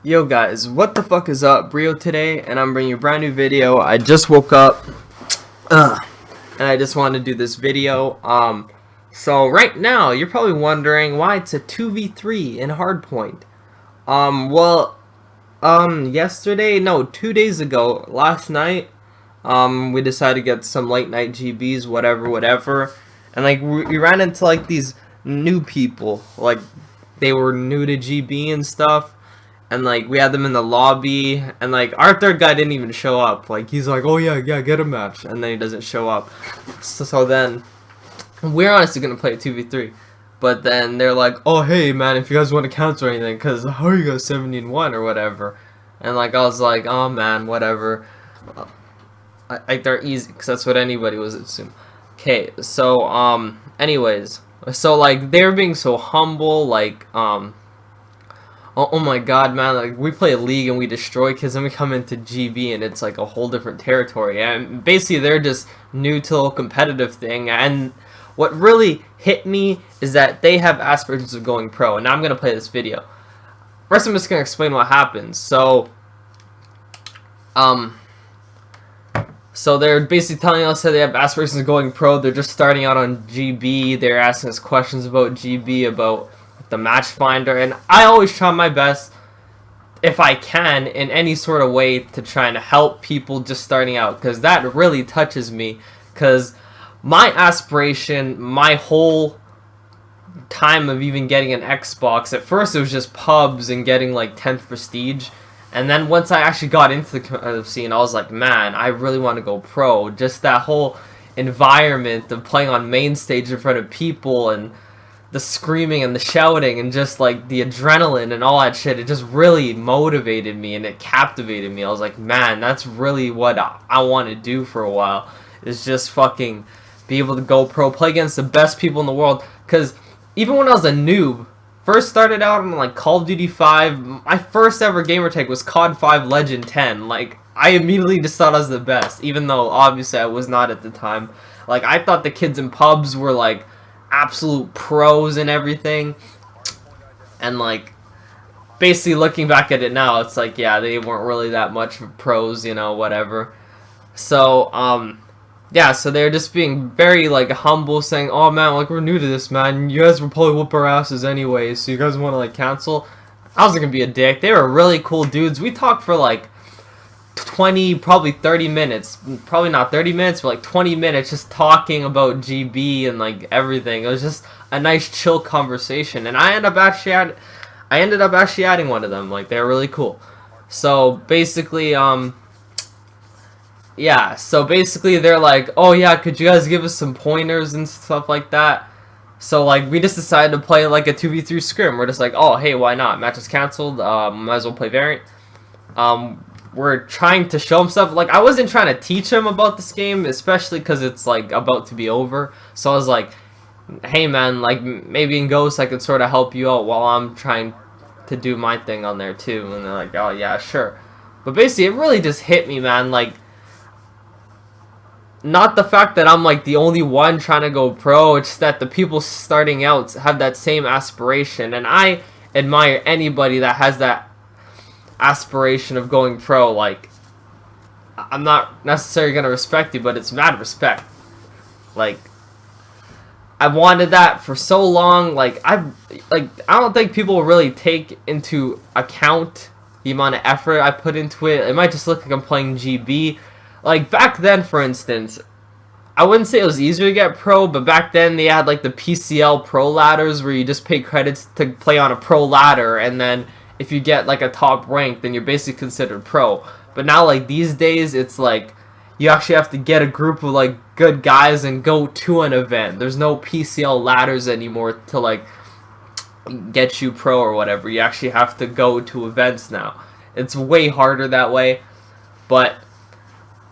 Yo guys, what the fuck is up? Brio today, and I'm bringing you a brand new video. I just woke up, and I just wanted to do this video. So right now, you're probably wondering why it's a 2v3 in Hardpoint. Yesterday, no, 2 days ago, last night, we decided to get some late night GBs, whatever, and like, we ran into like these new people, like, they were new to GB and stuff. And like we had them in the lobby, and like our third guy didn't even show up. Like he's like, oh yeah, get a match, and then he doesn't show up. So then we're honestly gonna play a 2v3, but then they're like, oh hey man, if you guys want to cancel or anything, cause how are you guys 70-1 or whatever? And like I was like, oh man, whatever. Like they're easy, cause that's what anybody was assuming. Okay, so anyways, so like they were being so humble, like Oh my god, man, like, we play a league and we destroy kids, and we come into GB and it's like a whole different territory, and basically they're just new to the whole competitive thing. And what really hit me is that they have aspirations of going pro, and now I'm going to play this video. First I'm just going to explain what happens. So they're basically telling us that they have aspirations of going pro. They're just starting out on GB, they're asking us questions about GB, about the match finder, and I always try my best if I can in any sort of way to try and help people just starting out, because that really touches me. Because my aspiration, my whole time of even getting an Xbox, at first it was just pubs and getting like 10th prestige, and then once I actually got into the competitive scene, I was like, man, I really want to go pro. Just that whole environment of playing on main stage in front of people, and the screaming and the shouting and just like the adrenaline and all that shit, it just really motivated me and it captivated me. I was like, man, that's really what I want to do for a while, is just fucking be able to go pro, play against the best people in the world. Because even when I was a noob, first started out on like Call of Duty 5, my first ever gamertag was COD 5 Legend 10. Like, I immediately just thought I was the best, even though obviously I was not at the time. Like, I thought the kids in pubs were like absolute pros and everything, and like basically looking back at it now, it's like, yeah, they weren't really that much pros, you know, whatever. So yeah, so they're just being very like humble, saying, oh man, like, we're new to this, man, you guys will probably whoop our asses anyway, so you guys want to like cancel. I wasn't gonna be a dick. They were really cool dudes. We talked for like 20, probably 30 minutes, probably not 30 minutes, but like 20 minutes just talking about GB and like everything. It was just a nice chill conversation, and I ended up actually adding one of them. Like, they're really cool. So basically, yeah, so basically they're like, oh yeah, could you guys give us some pointers and stuff like that? So like we just decided to play like a 2v3 scrim. We're just like, oh hey, why not? Match is cancelled, might as well play variant. We're trying to show him stuff. Like, I wasn't trying to teach him about this game, especially because it's like about to be over. So I was like, hey man, like maybe in Ghost I could sort of help you out while I'm trying to do my thing on there too. And they're like, oh yeah, sure. But basically it really just hit me, man. Like, not the fact that I'm like the only one trying to go pro, it's that the people starting out have that same aspiration, and I admire anybody that has that aspiration of going pro. Like, I'm not necessarily gonna respect you, but it's mad respect. Like, I wanted that for so long. Like, I don't think people will really take into account the amount of effort I put into it. It might just look like I'm playing GB. Like, back then, for instance, I wouldn't say it was easier to get pro, but back then they had like the PCL pro ladders where you just pay credits to play on a pro ladder, and then if you get like a top rank, then you're basically considered pro. But now, like, these days, it's like you actually have to get a group of like good guys and go to an event. There's no PCL ladders anymore to like get you pro or whatever. You actually have to go to events now. It's way harder that way, but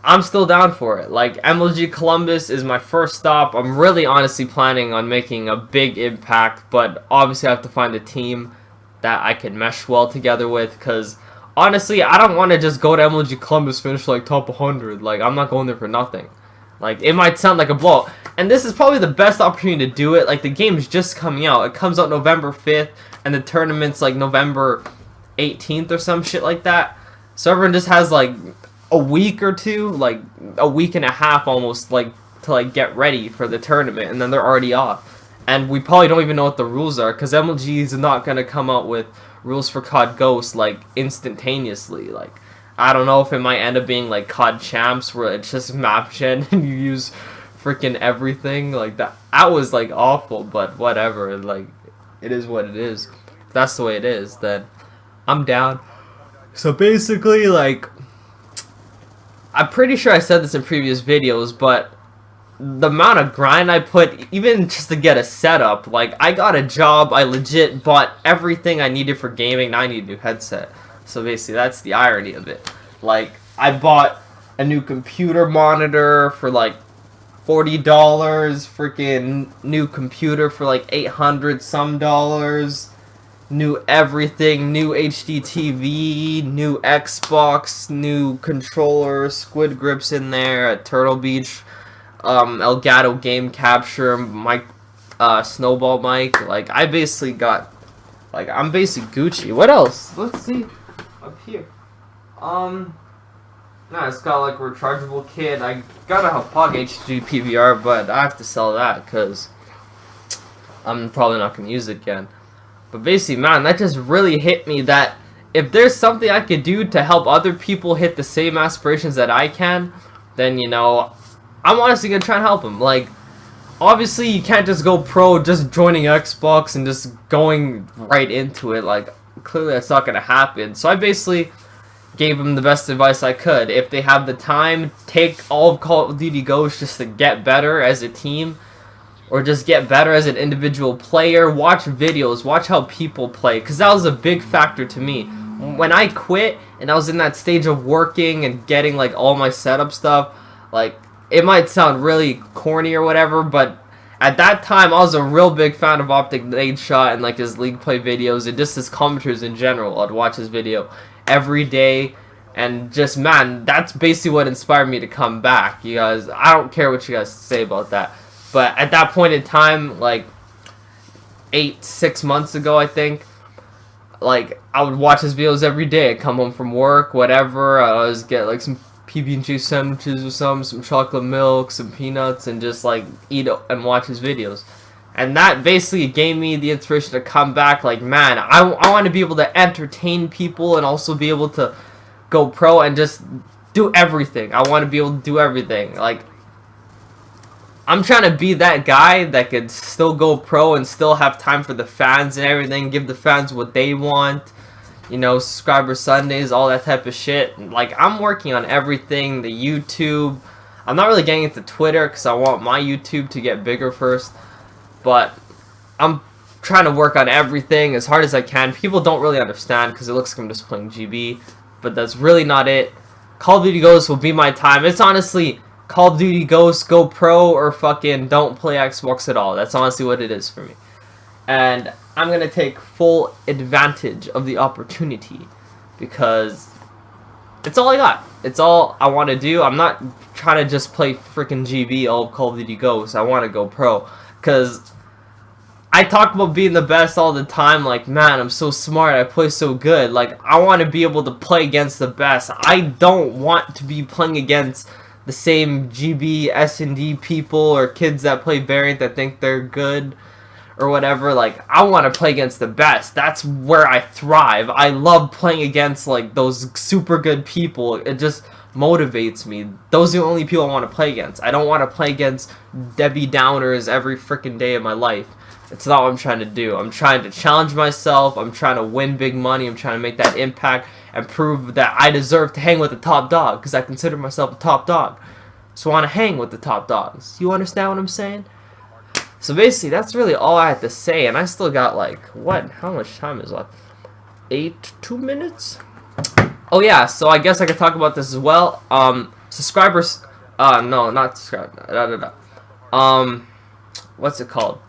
I'm still down for it. Like, MLG Columbus is my first stop. I'm really honestly planning on making a big impact, but obviously I have to find a team that I can mesh well together with, because honestly, I don't want to just go to MLG Columbus, finish like top 100. Like, I'm not going there for nothing. Like, it might sound like a blow, and this is probably the best opportunity to do it. Like, the game's just coming out. It comes out November 5th, and the tournament's like November 18th or some shit like that. So everyone just has like a week or two, like a week and a half almost, like to like get ready for the tournament, and then they're already off. And we probably don't even know what the rules are, because MLG is not gonna come out with rules for COD Ghost like instantaneously. Like, I don't know if it might end up being like COD Champs, where it's just map gen and you use freaking everything like that. That was like awful, but whatever. Like, it is what it is. If that's the way it is, then I'm down. So basically, like, I'm pretty sure I said this in previous videos, but the amount of grind I put, even just to get a setup, like, I got a job, I legit bought everything I needed for gaming, now I need a new headset. So basically, that's the irony of it. Like, I bought a new computer monitor for like $40, freaking new computer for like 800 some dollars, new everything, new HD TV, new Xbox, new controller, Squid Grips in there, a Turtle Beach, Elgato game capture, mic, snowball mic. Like, I basically got, like, I'm basically Gucci. What else? Let's see up here. Nah, it's got like a rechargeable kit. I got a Pog HD PVR, but I have to sell that because I'm probably not gonna use it again. But basically, man, that just really hit me that if there's something I could do to help other people hit the same aspirations that I can, then, you know, I'm honestly gonna try and help them. Like, obviously, you can't just go pro just joining Xbox and just going right into it. Like, clearly that's not gonna happen. So I basically gave them the best advice I could. If they have the time, take all of Call of Duty Ghosts just to get better as a team, or just get better as an individual player. Watch videos, watch how people play, because that was a big factor to me. When I quit, and I was in that stage of working and getting like all my setup stuff, like, it might sound really corny or whatever, but at that time, I was a real big fan of Optic Nade Shot and like his league play videos and just his commentaries in general. I'd watch his video every day, and just, man, that's basically what inspired me to come back. You guys, I don't care what you guys say about that, but at that point in time, like 6 months ago, I think, like, I would watch his videos every day. I'd come home from work, whatever, I'd always get like some PB&J sandwiches or some chocolate milk, some peanuts, and just like eat and watch his videos. And that basically gave me the inspiration to come back. Like, man, I want to be able to entertain people and also be able to go pro and just do everything. I want to be able to do everything. Like, I'm trying to be that guy that could still go pro and still have time for the fans and everything, give the fans what they want. You know, subscriber Sundays, all that type of shit. Like, I'm working on everything, the YouTube. I'm not really getting into Twitter because I want my YouTube to get bigger first. But I'm trying to work on everything as hard as I can. People don't really understand because it looks like I'm just playing GB, but that's really not it. Call of Duty Ghosts will be my time. It's honestly Call of Duty Ghosts, go pro, or fucking don't play Xbox at all. That's honestly what it is for me. And I'm going to take full advantage of the opportunity because it's all I got. It's all I want to do. I'm not trying to just play freaking GB, all of Call of Duty Ghosts. I want to go pro because I talk about being the best all the time, like, man, I'm so smart, I play so good. Like, I want to be able to play against the best. I don't want to be playing against the same GB, S&D people or kids that play Variant that think they're good or whatever. Like, I want to play against the best. That's where I thrive. I love playing against, like, those super good people. It just motivates me. Those are the only people I want to play against. I don't want to play against Debbie Downers every freaking day of my life. It's not what I'm trying to do. I'm trying to challenge myself. I'm trying to win big money. I'm trying to make that impact and prove that I deserve to hang with the top dog because I consider myself a top dog. So I want to hang with the top dogs. You understand what I'm saying? So basically, that's really all I had to say. And I still got, like, what? How much time is left? 2 minutes? Oh, yeah. So I guess I could talk about this as well. Subscribers. No, not subscribe. What's it called?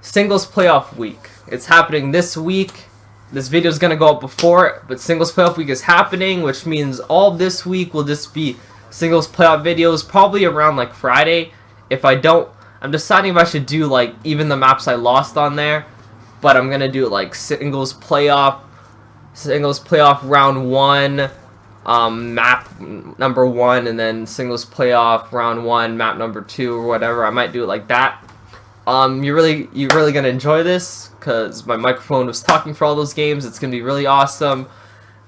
Singles playoff week. It's happening this week. This video is gonna go up before it, but singles playoff week is happening, which means all this week will just be singles playoff videos, probably around like Friday. If I don't, I'm deciding if I should do like even the maps I lost on there, but I'm gonna do like singles playoff singles playoff round 1, map number 1, and then singles playoff round 1, map number 2, or whatever. I might do it like that. You're really gonna enjoy this because my microphone was talking for all those games. It's gonna be really awesome.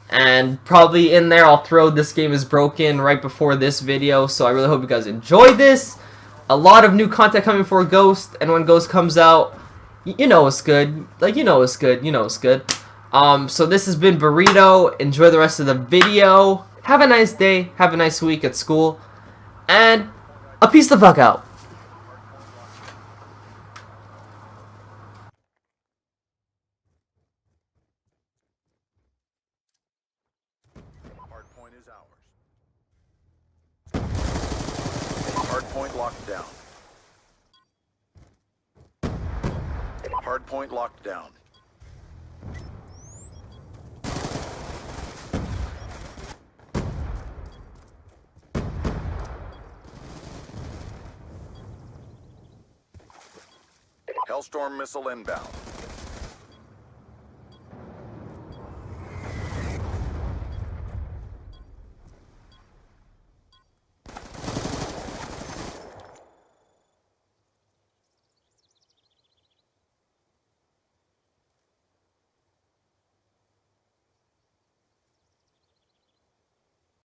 And probably in there I'll throw This Game Is Broken right before this video, so I really hope you guys enjoyed this. A lot of new content coming for Ghost, and when Ghost comes out, you know it's good. Like, you know it's good. You know it's good. So this has been Burrito. Enjoy the rest of the video. Have a nice day. Have a nice week at school. And a peace the fuck out. Hardpoint is ours. Hardpoint locked down. Hardpoint locked down. Hellstorm missile inbound.